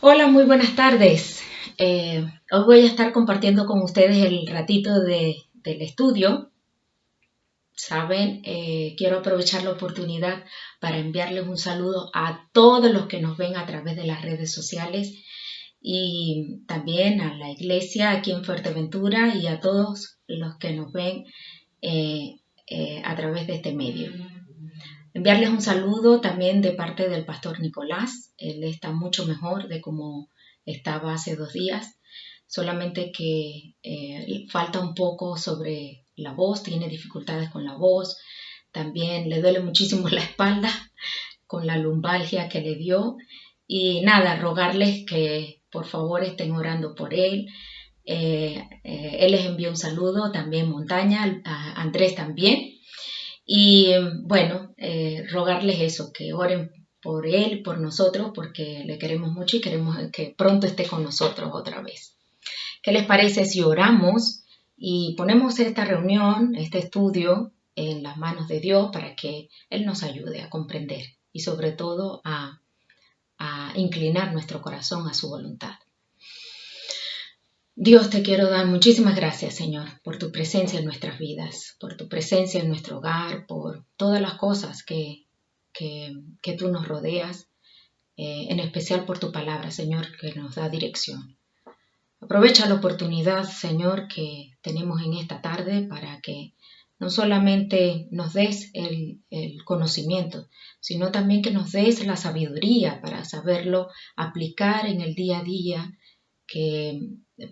Hola, muy buenas tardes. Hoy voy a estar compartiendo con ustedes el ratito del estudio. Saben, quiero aprovechar la oportunidad para enviarles un saludo a todos los que nos ven a través de las redes sociales y también a la iglesia aquí en Fuerteventura y a todos los que nos ven eh, a través de este medio. Enviarles un saludo también de parte del pastor Nicolás. Él está mucho mejor de como estaba hace 2 días, solamente que falta un poco sobre la voz, tiene dificultades con la voz, también le duele muchísimo la espalda con la lumbalgia que le dio y nada, rogarles que por favor estén orando por él. Él les envió un saludo, también Montaña, a Andrés también. Y bueno, rogarles eso, que oren por él, por nosotros, porque le queremos mucho y queremos que pronto esté con nosotros otra vez. ¿Qué les parece si oramos y ponemos esta reunión, este estudio en las manos de Dios para que Él nos ayude a comprender y sobre todo a inclinar nuestro corazón a su voluntad? Dios, te quiero dar muchísimas gracias, Señor, por tu presencia en nuestras vidas, por tu presencia en nuestro hogar, por todas las cosas que tú nos rodeas, en especial por tu palabra, Señor, que nos da dirección. Aprovecha la oportunidad, Señor, que tenemos en esta tarde para que no solamente nos des el conocimiento, sino también que nos des la sabiduría para saberlo aplicar en el día a día, que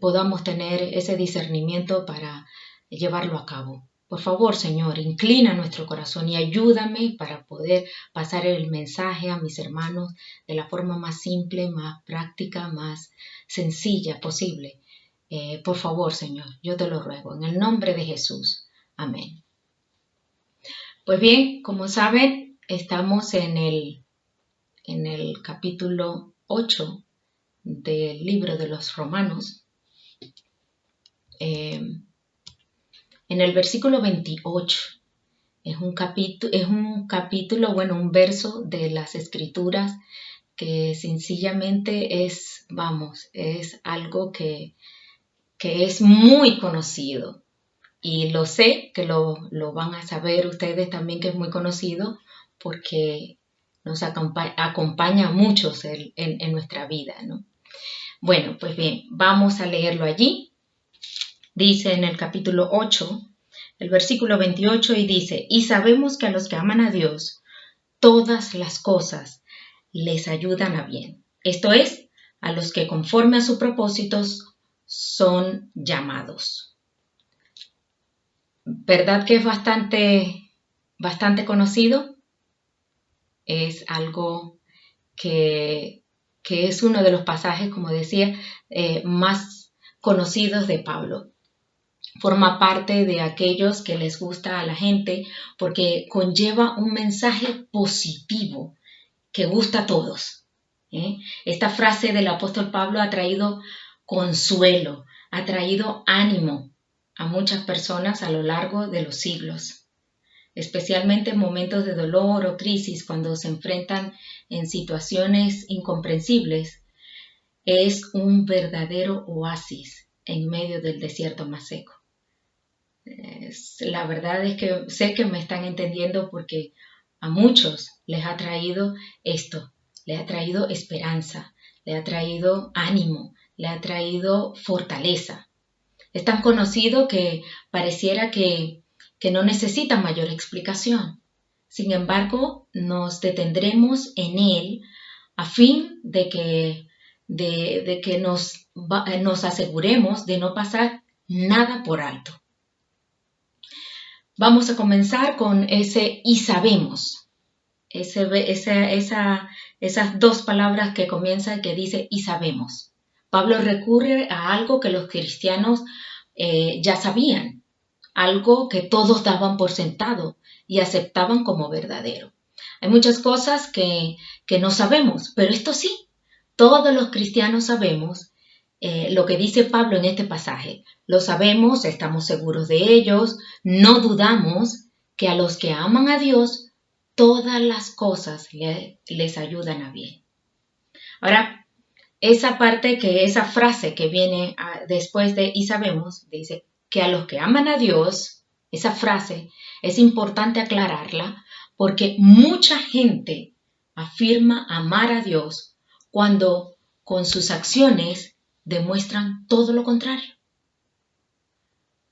podamos tener ese discernimiento para llevarlo a cabo. Por favor, Señor, inclina nuestro corazón y ayúdame para poder pasar el mensaje a mis hermanos de la forma más simple, más práctica, más sencilla posible. Por favor, Señor, yo te lo ruego, en el nombre de Jesús. Amén. Pues bien, como saben, estamos en el capítulo 8 del libro de los Romanos. En el versículo 28 es un capítulo, bueno, un verso de las Escrituras que sencillamente es algo que es muy conocido. Y lo sé que lo van a saber ustedes también, que es muy conocido porque nos acompaña a muchos en nuestra vida, ¿no? Bueno, pues bien, vamos a leerlo allí. Dice en el capítulo 8, el versículo 28, y dice: y sabemos que a los que aman a Dios, todas las cosas les ayudan a bien. Esto es, a los que conforme a sus propósitos son llamados. ¿Verdad que es bastante conocido? Es algo que, que es uno de los pasajes, como decía, más conocidos de Pablo. Forma parte de aquellos que les gusta a la gente porque conlleva un mensaje positivo que gusta a todos. Esta frase del apóstol Pablo ha traído consuelo, ha traído ánimo a muchas personas a lo largo de los siglos, especialmente en momentos de dolor o crisis, cuando se enfrentan en situaciones incomprensibles. Es un verdadero oasis en medio del desierto más seco. La verdad es que sé que me están entendiendo porque a muchos les ha traído esto, les ha traído esperanza, le ha traído ánimo, le ha traído fortaleza. Es tan conocido que pareciera que no necesita mayor explicación. Sin embargo, nos detendremos en él a fin de que nos aseguremos de no pasar nada por alto. Vamos a comenzar con ese y sabemos, esas dos palabras que comienzan, que dice y sabemos. Pablo recurre a algo que los cristianos ya sabían, algo que todos daban por sentado y aceptaban como verdadero. Hay muchas cosas que no sabemos, pero esto sí, todos los cristianos sabemos lo que dice Pablo en este pasaje. Lo sabemos, estamos seguros de ellos, no dudamos que a los que aman a Dios, todas las cosas les ayudan a bien. Ahora, esa parte esa frase que viene después de y sabemos, dice que a los que aman a Dios, esa frase es importante aclararla porque mucha gente afirma amar a Dios cuando con sus acciones demuestran todo lo contrario.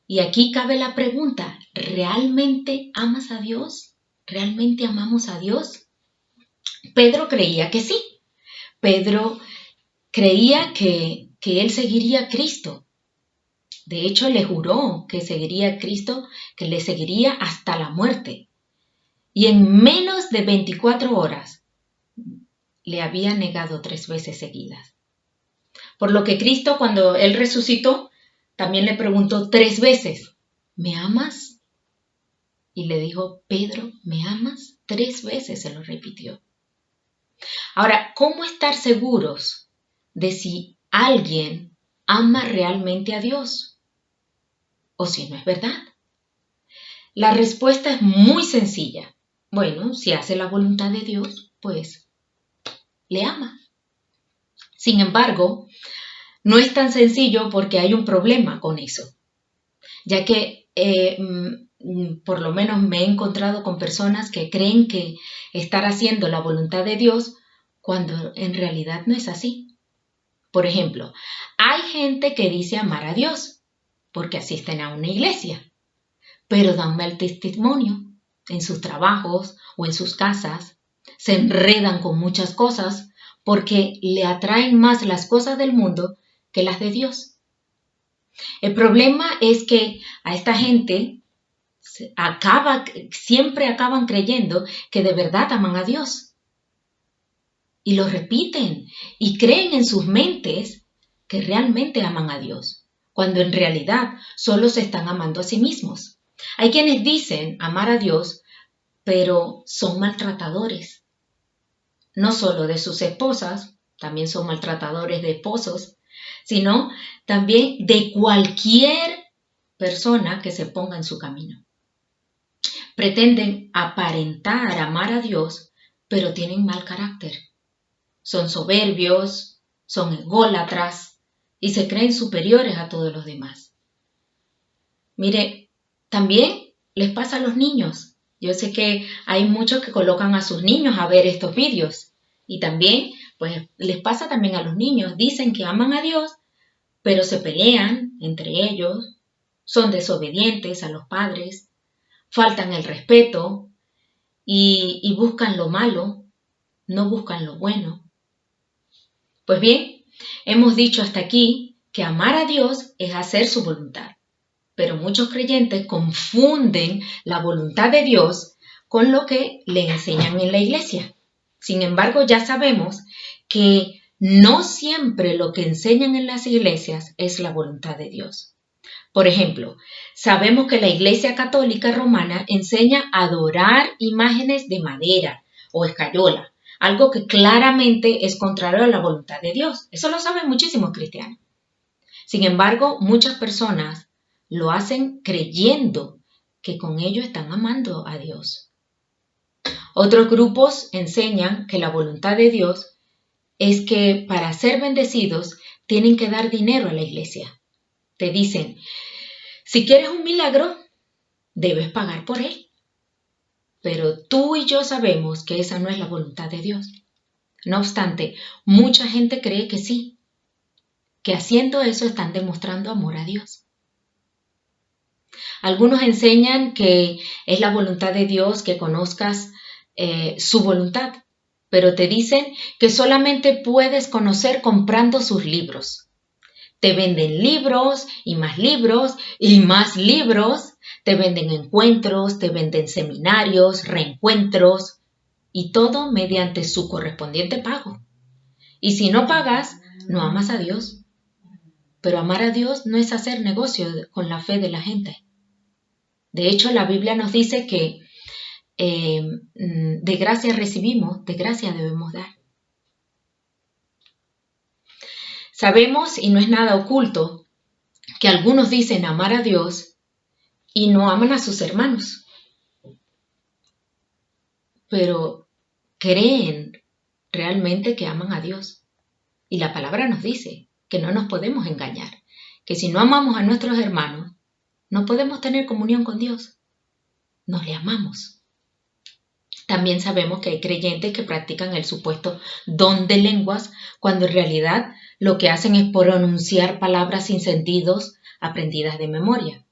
Y aquí cabe la pregunta, ¿realmente amas a Dios? ¿Realmente amamos a Dios? Pedro creía que sí. Pedro creía que él seguiría a Cristo. De hecho, le juró que seguiría a Cristo, que le seguiría hasta la muerte. Y en menos de 24 horas le había negado 3 veces seguidas. Por lo que Cristo, cuando él resucitó, también le preguntó 3 veces, ¿me amas? Y le dijo, Pedro, ¿me amas? 3 veces se lo repitió. Ahora, ¿cómo estar seguros de si alguien ama realmente a Dios o si no es verdad? La respuesta es muy sencilla. Bueno, si hace la voluntad de Dios, pues le ama. Sin embargo, no es tan sencillo porque hay un problema con eso, ya que por lo menos me he encontrado con personas que creen que estar haciendo la voluntad de Dios cuando en realidad no es así. Por ejemplo, hay gente que dice amar a Dios porque asisten a una iglesia, pero dan mal testimonio en sus trabajos o en sus casas, se enredan con muchas cosas porque le atraen más las cosas del mundo que las de Dios. El problema es que a esta gente siempre acaban creyendo que de verdad aman a Dios. Y lo repiten y creen en sus mentes que realmente aman a Dios, cuando en realidad solo se están amando a sí mismos. Hay quienes dicen amar a Dios, pero son maltratadores. No solo de sus esposas, también son maltratadores de esposos, sino también de cualquier persona que se ponga en su camino. Pretenden aparentar amar a Dios, pero tienen mal carácter. Son soberbios, son ególatras y se creen superiores a todos los demás. Mire, también les pasa a los niños. Yo sé que hay muchos que colocan a sus niños a ver estos vídeos y también, pues, les pasa también a los niños. Dicen que aman a Dios, pero se pelean entre ellos, son desobedientes a los padres, faltan el respeto y buscan lo malo, no buscan lo bueno. Pues bien, hemos dicho hasta aquí que amar a Dios es hacer su voluntad, pero muchos creyentes confunden la voluntad de Dios con lo que le enseñan en la iglesia. Sin embargo, ya sabemos que no siempre lo que enseñan en las iglesias es la voluntad de Dios. Por ejemplo, sabemos que la Iglesia Católica Romana enseña a adorar imágenes de madera o escayola, algo que claramente es contrario a la voluntad de Dios. Eso lo saben muchísimos cristianos. Sin embargo, muchas personas lo hacen creyendo que con ello están amando a Dios. Otros grupos enseñan que la voluntad de Dios es que para ser bendecidos tienen que dar dinero a la iglesia. Te dicen, si quieres un milagro, debes pagar por él. Pero tú y yo sabemos que esa no es la voluntad de Dios. No obstante, mucha gente cree que sí, que haciendo eso están demostrando amor a Dios. Algunos enseñan que es la voluntad de Dios que conozcas su voluntad, pero te dicen que solamente puedes conocer comprando sus libros. Te venden libros y más libros y más libros, te venden encuentros, te venden seminarios, reencuentros y todo mediante su correspondiente pago. Y si no pagas, no amas a Dios. Pero amar a Dios no es hacer negocio con la fe de la gente. De hecho, la Biblia nos dice que de gracia recibimos, de gracia debemos dar. Sabemos, y no es nada oculto, que algunos dicen amar a Dios y no aman a sus hermanos, pero creen realmente que aman a Dios. Y la palabra nos dice que no nos podemos engañar, que si no amamos a nuestros hermanos, no podemos tener comunión con Dios. No le amamos. También sabemos que hay creyentes que practican el supuesto don de lenguas cuando en realidad lo que hacen es pronunciar palabras sin sentidos aprendidas de memoria.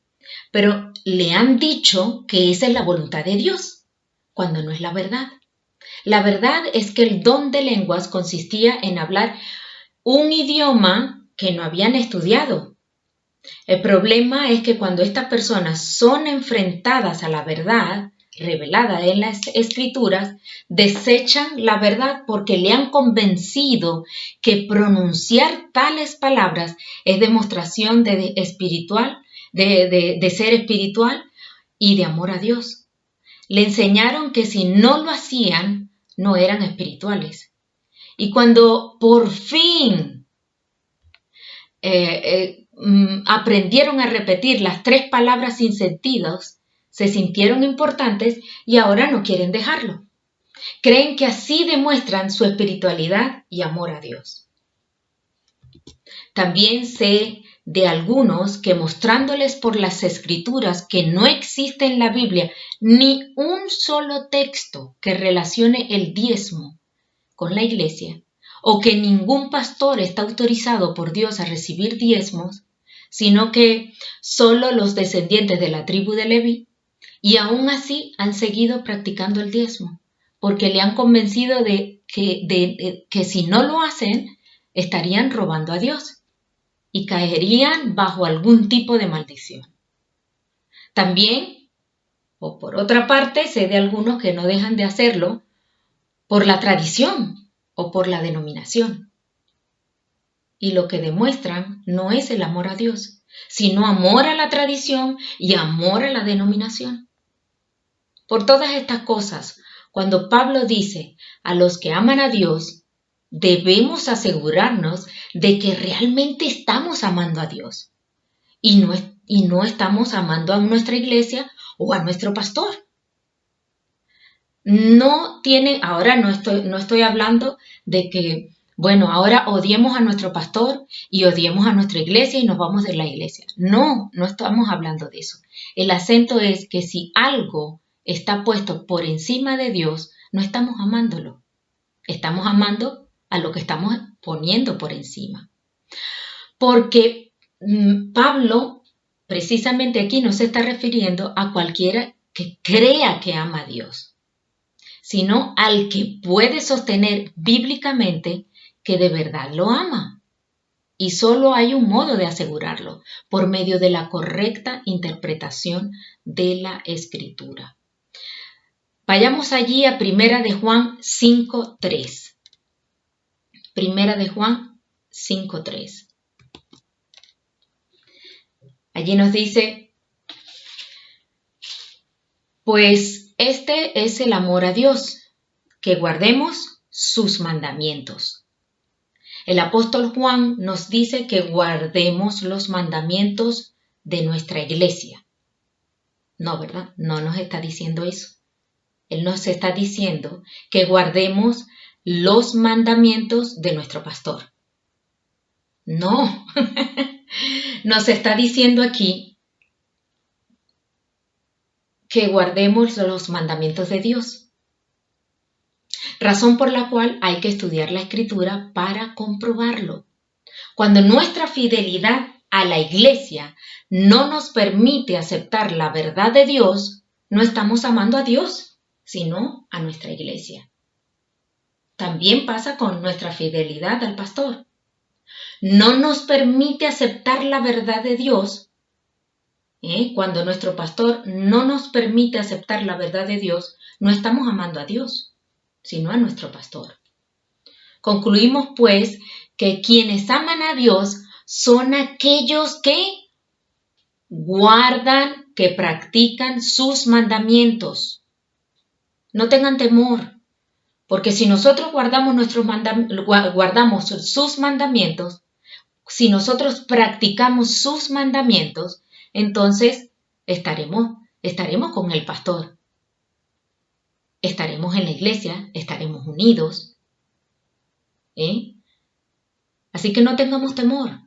Pero le han dicho que esa es la voluntad de Dios, cuando no es la verdad. La verdad es que el don de lenguas consistía en hablar un idioma que no habían estudiado. El problema es que cuando estas personas son enfrentadas a la verdad revelada en las Escrituras, desechan la verdad porque le han convencido que pronunciar tales palabras es demostración de ser espiritual y de amor a Dios. Le enseñaron que si no lo hacían, no eran espirituales. Y cuando por fin aprendieron a repetir las 3 palabras sin sentidos, se sintieron importantes y ahora no quieren dejarlo. Creen que así demuestran su espiritualidad y amor a Dios. También sé de algunos que mostrándoles por las Escrituras que no existe en la Biblia ni un solo texto que relacione el diezmo con la iglesia, o que ningún pastor está autorizado por Dios a recibir diezmos, sino que solo los descendientes de la tribu de Leví, y aún así han seguido practicando el diezmo, porque le han convencido de que si no lo hacen, estarían robando a Dios y caerían bajo algún tipo de maldición. También, o por otra parte, sé de algunos que no dejan de hacerlo por la tradición o por la denominación. Y lo que demuestran no es el amor a Dios, sino amor a la tradición y amor a la denominación. Por todas estas cosas, cuando Pablo dice a los que aman a Dios, debemos asegurarnos de que realmente estamos amando a Dios y no estamos amando a nuestra iglesia o a nuestro pastor. Ahora no estoy hablando de que, bueno, ahora odiemos a nuestro pastor y odiemos a nuestra iglesia y nos vamos de la iglesia. No estamos hablando de eso. El acento es que si algo está puesto por encima de Dios, no estamos amándolo. Estamos amando a lo que estamos poniendo por encima. Porque Pablo precisamente aquí no se está refiriendo a cualquiera que crea que ama a Dios, sino al que puede sostener bíblicamente que de verdad lo ama. Y solo hay un modo de asegurarlo, por medio de la correcta interpretación de la Escritura. Vayamos allí a 1 de Juan 5:3. 1 de Juan 5:3. Allí nos dice, pues este es el amor a Dios, que guardemos sus mandamientos. El apóstol Juan nos dice que guardemos los mandamientos de nuestra iglesia. No, ¿verdad? No nos está diciendo eso. Él nos está diciendo que guardemos los mandamientos de nuestro pastor. No, nos está diciendo aquí que guardemos los mandamientos de Dios. Razón por la cual hay que estudiar la Escritura para comprobarlo. Cuando nuestra fidelidad a la iglesia no nos permite aceptar la verdad de Dios, no estamos amando a Dios, sino a nuestra iglesia. También pasa con nuestra fidelidad al pastor. No nos permite aceptar la verdad de Dios. Cuando nuestro pastor no nos permite aceptar la verdad de Dios, no estamos amando a Dios, sino a nuestro pastor. Concluimos, pues, que quienes aman a Dios son aquellos que guardan, que practican sus mandamientos. No tengan temor, porque si nosotros guardamos sus mandamientos, si nosotros practicamos sus mandamientos, entonces estaremos con el pastor. Estaremos en la iglesia, estaremos unidos. Así que no tengamos temor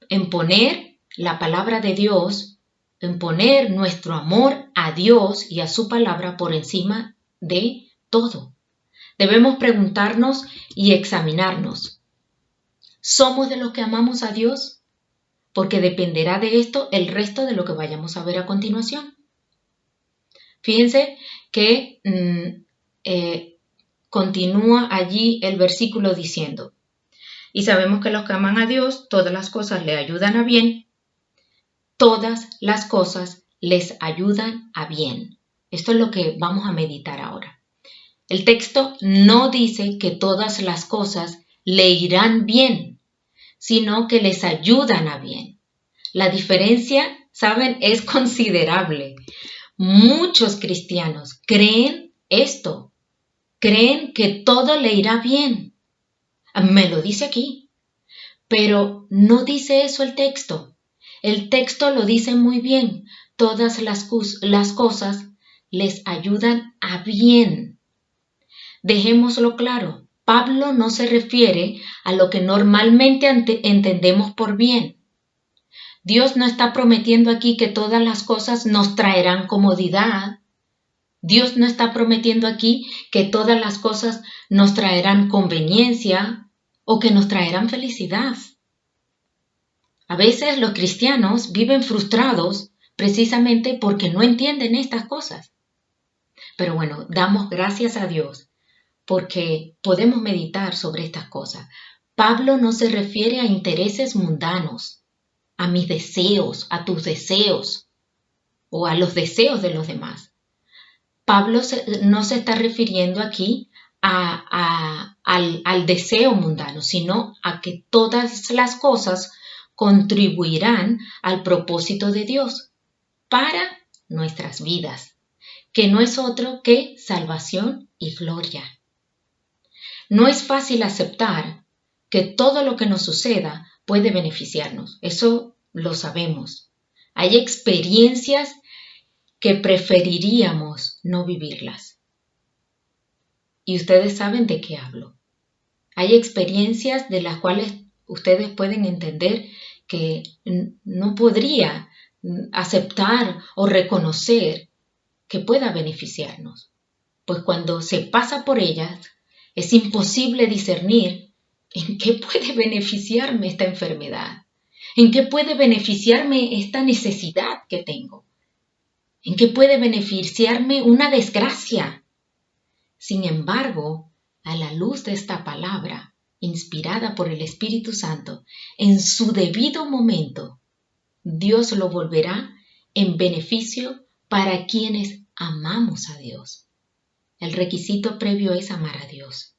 en poner la palabra de Dios, en poner nuestro amor a Dios y a su palabra por encima de todo. Debemos preguntarnos y examinarnos. ¿Somos de los que amamos a Dios? Porque dependerá de esto el resto de lo que vayamos a ver a continuación. Fíjense que continúa allí el versículo diciendo: y sabemos que los que aman a Dios, todas las cosas le ayudan a bien. Todas las cosas les ayudan a bien. Esto es lo que vamos a meditar ahora. El texto no dice que todas las cosas le irán bien, sino que les ayudan a bien. La diferencia, ¿saben?, es considerable. Muchos cristianos creen esto, creen que todo le irá bien. Me lo dice aquí, pero no dice eso el texto. El texto lo dice muy bien. Todas las cosas les ayudan a bien. Dejémoslo claro. Pablo no se refiere a lo que normalmente entendemos por bien. Dios no está prometiendo aquí que todas las cosas nos traerán comodidad. Dios no está prometiendo aquí que todas las cosas nos traerán conveniencia o que nos traerán felicidad. A veces los cristianos viven frustrados precisamente porque no entienden estas cosas. Pero bueno, damos gracias a Dios porque podemos meditar sobre estas cosas. Pablo no se refiere a intereses mundanos, a mis deseos, a tus deseos o a los deseos de los demás. Pablo no se está refiriendo aquí al deseo mundano, sino a que todas las cosas contribuirán al propósito de Dios para nuestras vidas, que no es otro que salvación y gloria. No es fácil aceptar que todo lo que nos suceda puede beneficiarnos, eso lo sabemos. Hay experiencias que preferiríamos no vivirlas. Y ustedes saben de qué hablo. Hay experiencias de las cuales ustedes pueden entender que no podría aceptar o reconocer que pueda beneficiarnos. Pues cuando se pasa por ellas, es imposible discernir en qué puede beneficiarme esta enfermedad, en qué puede beneficiarme esta necesidad que tengo, en qué puede beneficiarme una desgracia. Sin embargo, a la luz de esta palabra, inspirada por el Espíritu Santo, en su debido momento, Dios lo volverá en beneficio para quienes amamos a Dios. El requisito previo es amar a Dios.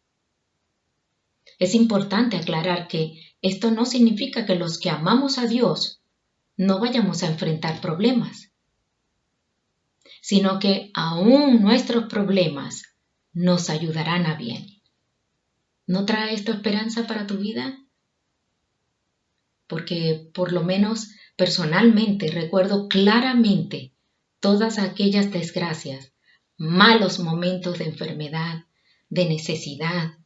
Es importante aclarar que esto no significa que los que amamos a Dios no vayamos a enfrentar problemas, sino que aún nuestros problemas nos ayudarán a bien. ¿No trae esto esperanza para tu vida? Porque por lo menos personalmente recuerdo claramente todas aquellas desgracias, malos momentos de enfermedad, de necesidad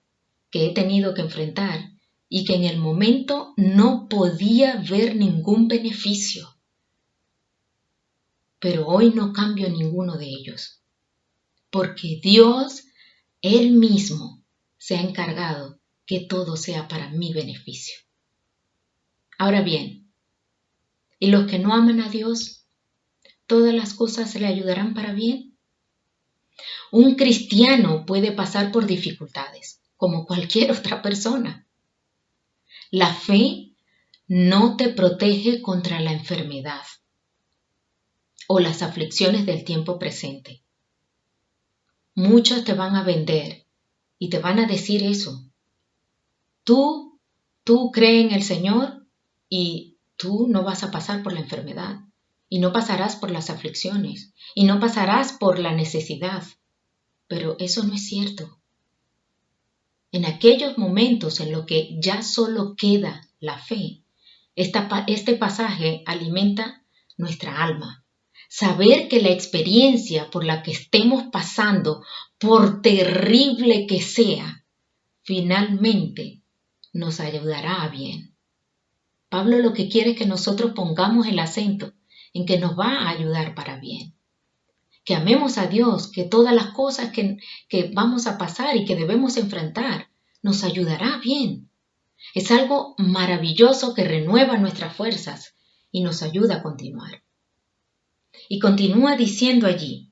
que he tenido que enfrentar y que en el momento no podía ver ningún beneficio. Pero hoy no cambio ninguno de ellos, porque Dios, Él mismo, se ha encargado que todo sea para mi beneficio. Ahora bien, ¿y los que no aman a Dios, todas las cosas le ayudarán para bien? Un cristiano puede pasar por dificultades, como cualquier otra persona. La fe no te protege contra la enfermedad o las aflicciones del tiempo presente. Muchos te van a vender y te van a decir eso. Tú crees en el Señor y tú no vas a pasar por la enfermedad y no pasarás por las aflicciones y no pasarás por la necesidad. Pero eso no es cierto. En aquellos momentos en los que ya solo queda la fe, este pasaje alimenta nuestra alma. Saber que la experiencia por la que estemos pasando, por terrible que sea, finalmente nos ayudará a bien. Pablo lo que quiere es que nosotros pongamos el acento en que nos va a ayudar para bien. Que amemos a Dios, que todas las cosas que vamos a pasar y que debemos enfrentar nos ayudará bien. Es algo maravilloso que renueva nuestras fuerzas y nos ayuda a continuar. Y continúa diciendo allí,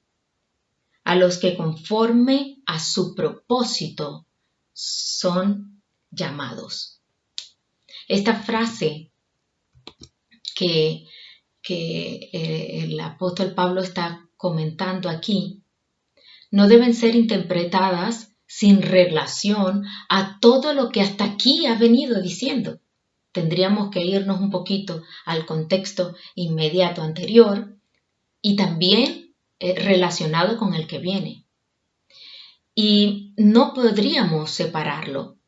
a los que conforme a su propósito son llamados. Esta frase que el apóstol Pablo está comentando aquí, no deben ser interpretadas sin relación a todo lo que hasta aquí ha venido diciendo. Tendríamos que irnos un poquito al contexto inmediato anterior y también relacionado con el que viene. Y no podríamos separarlo,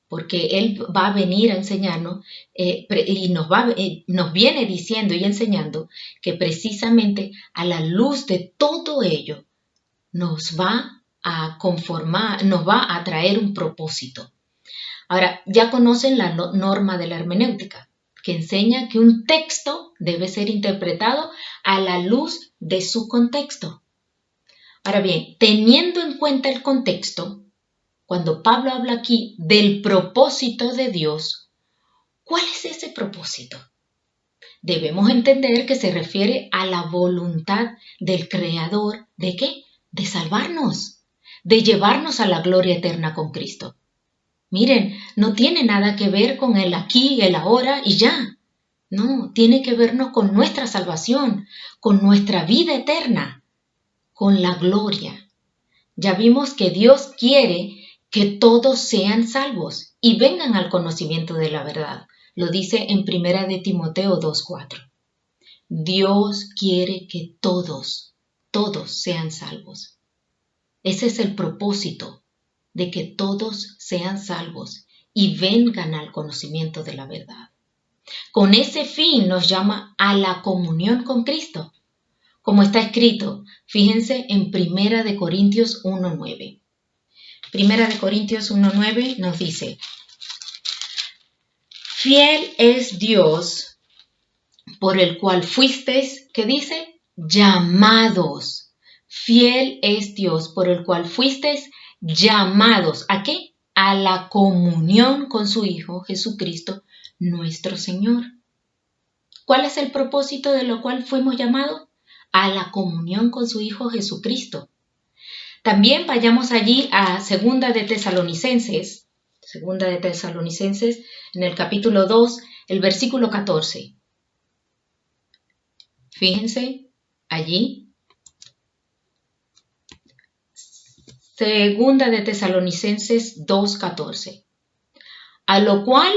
porque Él va a venir a enseñarnos y nos viene diciendo y enseñando que precisamente a la luz de todo ello nos va a conformar, nos va a traer un propósito. Ahora, ya conocen la norma de la hermenéutica, que enseña que un texto debe ser interpretado a la luz de su contexto. Ahora bien, teniendo en cuenta el contexto, cuando Pablo habla aquí del propósito de Dios, ¿cuál es ese propósito? Debemos entender que se refiere a la voluntad del Creador, ¿de qué? De salvarnos, de llevarnos a la gloria eterna con Cristo. Miren, no tiene nada que ver con el aquí, el ahora y ya. No, tiene que vernos con nuestra salvación, con nuestra vida eterna, con la gloria. Ya vimos que Dios quiere que todos sean salvos y vengan al conocimiento de la verdad. Lo dice en 1 de Timoteo 2:4. Dios quiere que todos sean salvos. Ese es el propósito, de que todos sean salvos y vengan al conocimiento de la verdad. Con ese fin nos llama a la comunión con Cristo. Como está escrito, fíjense en 1 de Corintios 1:9. 1 de Corintios 1:9 nos dice, fiel es Dios por el cual fuisteis, ¿qué dice? Llamados. Fiel es Dios por el cual fuisteis llamados. ¿A qué? A la comunión con su Hijo Jesucristo, nuestro Señor. ¿Cuál es el propósito de lo cual fuimos llamados? A la comunión con su Hijo Jesucristo. También vayamos allí a 2 de Tesalonicenses, en el capítulo 2, el versículo 14. Fíjense allí. 2 de Tesalonicenses 2:14. A lo cual,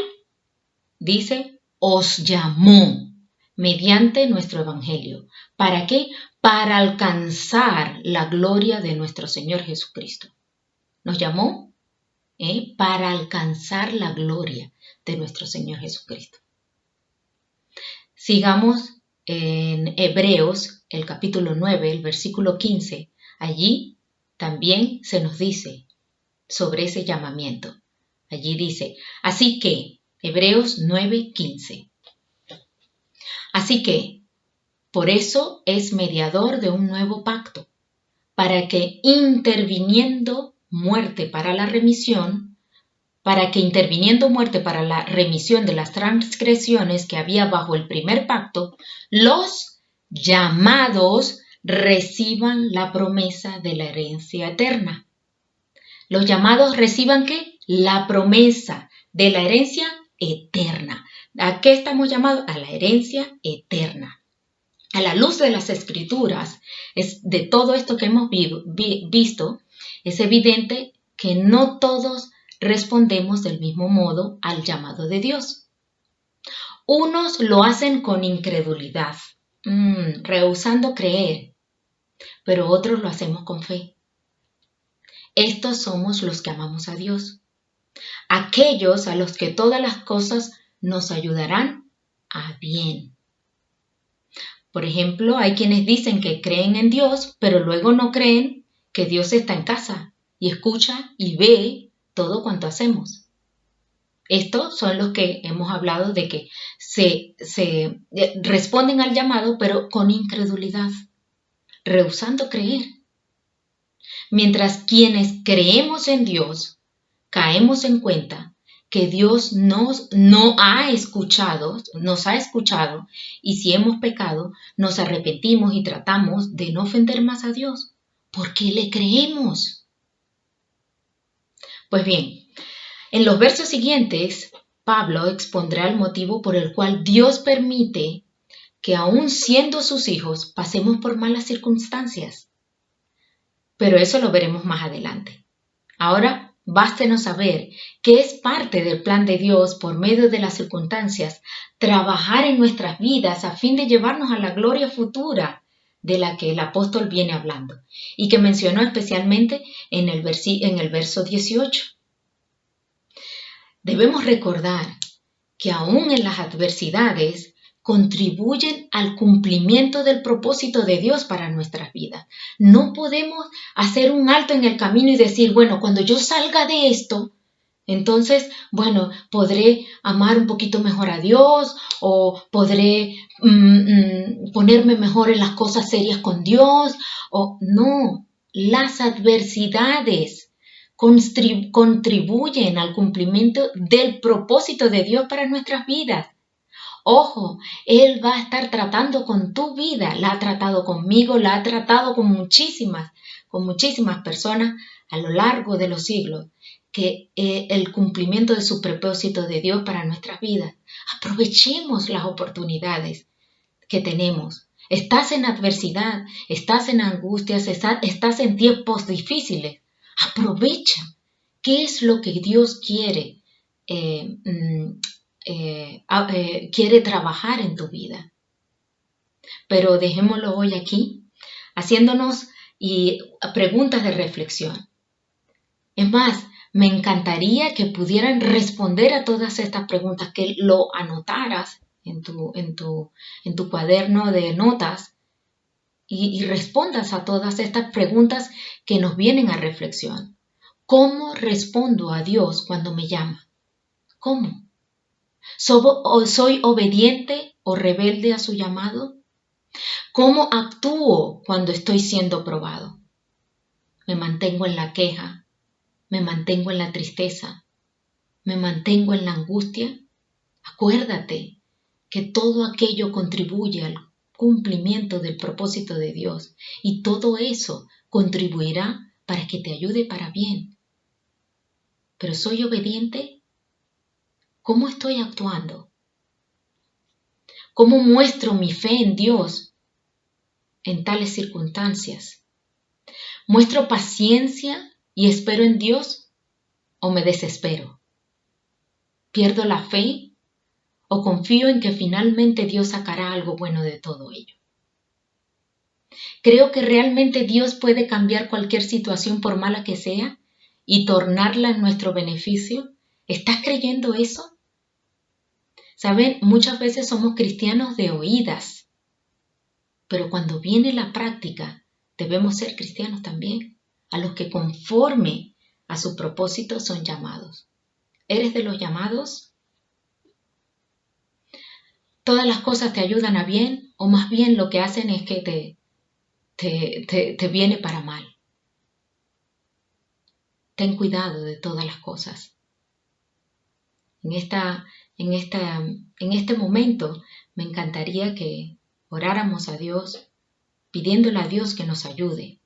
dice, os llamó mediante nuestro evangelio. ¿Para qué? Para alcanzar la gloria de nuestro Señor Jesucristo. Nos llamó para alcanzar la gloria de nuestro Señor Jesucristo. Sigamos en Hebreos, el capítulo 9, el versículo 15. Allí también se nos dice sobre ese llamamiento. Allí dice, así que, Hebreos 9:15. Así que, por eso es mediador de un nuevo pacto, para que interviniendo muerte para la remisión de las transgresiones que había bajo el primer pacto, los llamados reciban la promesa de la herencia eterna. Los llamados reciban ¿qué? La promesa de la herencia eterna. ¿A qué estamos llamados? A la herencia eterna. A la luz de las Escrituras, de todo esto que hemos visto, es evidente que no todos respondemos del mismo modo al llamado de Dios. Unos lo hacen con incredulidad, rehusando creer, pero otros lo hacemos con fe. Estos somos los que amamos a Dios, aquellos a los que todas las cosas nos ayudarán a bien. Por ejemplo, hay quienes dicen que creen en Dios, pero luego no creen que Dios está en casa y escucha y ve todo cuanto hacemos. Estos son los que hemos hablado de que se responden al llamado, pero con incredulidad, rehusando creer. Mientras quienes creemos en Dios, caemos en cuenta que Dios nos ha escuchado, y si hemos pecado, nos arrepentimos y tratamos de no ofender más a Dios, porque le creemos. Pues bien, en los versos siguientes, Pablo expondrá el motivo por el cual Dios permite que aún siendo sus hijos pasemos por malas circunstancias. Pero eso lo veremos más adelante. Ahora, bástenos saber que es parte del plan de Dios por medio de las circunstancias trabajar en nuestras vidas a fin de llevarnos a la gloria futura de la que el apóstol viene hablando y que mencionó especialmente en el verso 18. Debemos recordar que aún en las adversidades contribuyen al cumplimiento del propósito de Dios para nuestras vidas. No podemos hacer un alto en el camino y decir, bueno, cuando yo salga de esto, entonces, bueno, podré amar un poquito mejor a Dios o podré ponerme mejor en las cosas serias con Dios. O no, las adversidades contribuyen al cumplimiento del propósito de Dios para nuestras vidas. Ojo, Él va a estar tratando con tu vida, la ha tratado conmigo, la ha tratado con muchísimas personas a lo largo de los siglos, que el cumplimiento de su propósito de Dios para nuestras vidas. Aprovechemos las oportunidades que tenemos. Estás en adversidad, estás en angustias, estás en tiempos difíciles. Aprovecha. ¿Qué es lo que Dios quiere? Quiere trabajar en tu vida. Pero dejémoslo hoy aquí, haciéndonos preguntas de reflexión. Es más, me encantaría que pudieran responder a todas estas preguntas, que lo anotaras en tu cuaderno de notas y respondas a todas estas preguntas que nos vienen a reflexión. ¿Cómo respondo a Dios cuando me llama? ¿Cómo? ¿Soy obediente o rebelde a su llamado? ¿Cómo actúo cuando estoy siendo probado? ¿Me mantengo en la queja? ¿Me mantengo en la tristeza? ¿Me mantengo en la angustia? Acuérdate que todo aquello contribuye al cumplimiento del propósito de Dios y todo eso contribuirá para que te ayude para bien. ¿Pero soy obediente? ¿Cómo estoy actuando? ¿Cómo muestro mi fe en Dios en tales circunstancias? ¿Muestro paciencia y espero en Dios o me desespero? ¿Pierdo la fe o confío en que finalmente Dios sacará algo bueno de todo ello? ¿Creo que realmente Dios puede cambiar cualquier situación por mala que sea y tornarla en nuestro beneficio? ¿Estás creyendo eso? Saben, muchas veces somos cristianos de oídas, pero cuando viene la práctica, debemos ser cristianos también, a los que conforme a su propósito son llamados. ¿Eres de los llamados? ¿Todas las cosas te ayudan a bien o más bien lo que hacen es que te viene para mal? Ten cuidado de todas las cosas. En este momento me encantaría que oráramos a Dios, pidiéndole a Dios que nos ayude,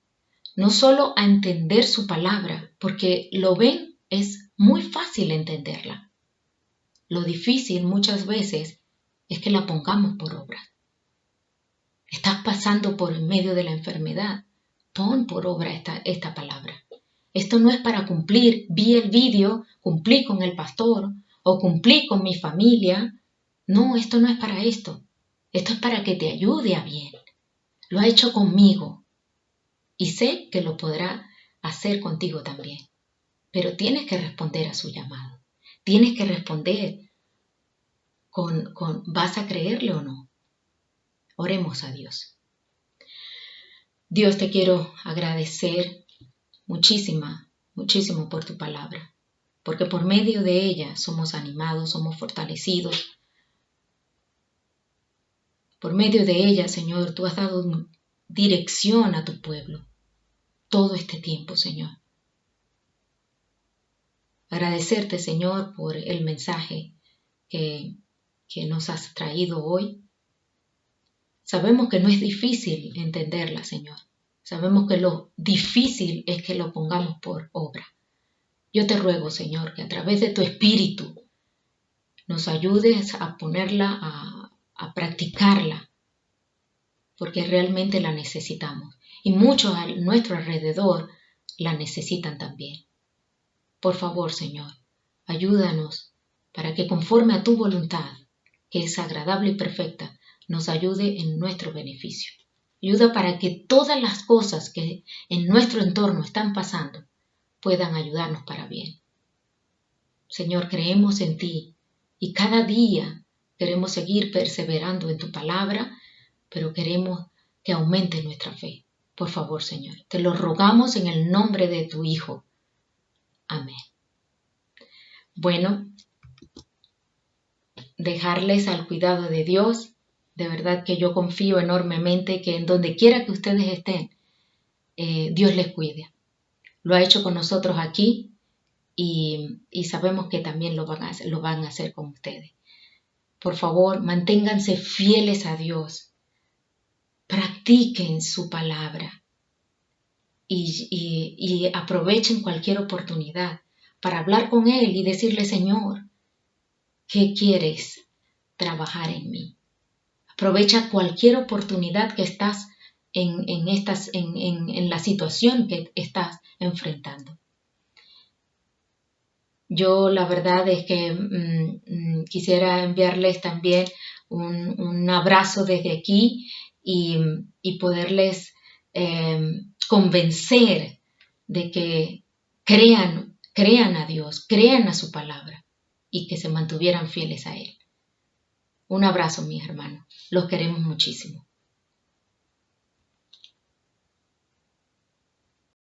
no solo a entender su palabra, porque lo ven, es muy fácil entenderla. Lo difícil muchas veces es que la pongamos por obra. Estás pasando por en medio de la enfermedad, pon por obra esta palabra. Esto no es para cumplir, vi el vídeo, cumplí con el pastor o cumplí con mi familia. No, esto no es para esto. Esto es para que te ayude a bien. Lo ha hecho conmigo y sé que lo podrá hacer contigo también. Pero tienes que responder a su llamado. Tienes que responder con ¿vas a creerle o no? Oremos a Dios. Dios, te quiero agradecer muchísimo por tu palabra, porque por medio de ella somos animados, somos fortalecidos. Por medio de ella, Señor, tú has dado dirección a tu pueblo todo este tiempo, Señor. Agradecerte, Señor, por el mensaje que nos has traído hoy. Sabemos que no es difícil entenderla, Señor. Sabemos que lo difícil es que lo pongamos por obra. Yo te ruego, Señor, que a través de tu Espíritu nos ayudes a ponerla, a practicarla, porque realmente la necesitamos. Y muchos a nuestro alrededor la necesitan también. Por favor, Señor, ayúdanos para que conforme a tu voluntad, que es agradable y perfecta, nos ayude en nuestro beneficio. Ayuda para que todas las cosas que en nuestro entorno están pasando puedan ayudarnos para bien. Señor, creemos en ti y cada día queremos seguir perseverando en tu palabra, pero queremos que aumente nuestra fe. Por favor, Señor, te lo rogamos en el nombre de tu Hijo. Amén. Bueno, dejarles al cuidado de Dios. De verdad que yo confío enormemente que en donde quiera que ustedes estén, Dios les cuide. Lo ha hecho con nosotros aquí y sabemos que también lo van a hacer con ustedes. Por favor, manténganse fieles a Dios. Practiquen su palabra y aprovechen cualquier oportunidad para hablar con Él y decirle, Señor, ¿qué quieres trabajar en mí? Aprovecha cualquier oportunidad que estás en la situación que estás enfrentando. Yo la verdad es que quisiera enviarles también un abrazo desde aquí y poderles convencer de que crean a Dios, crean a su palabra y que se mantuvieran fieles a Él. Un abrazo, mis hermanos. Los queremos muchísimo.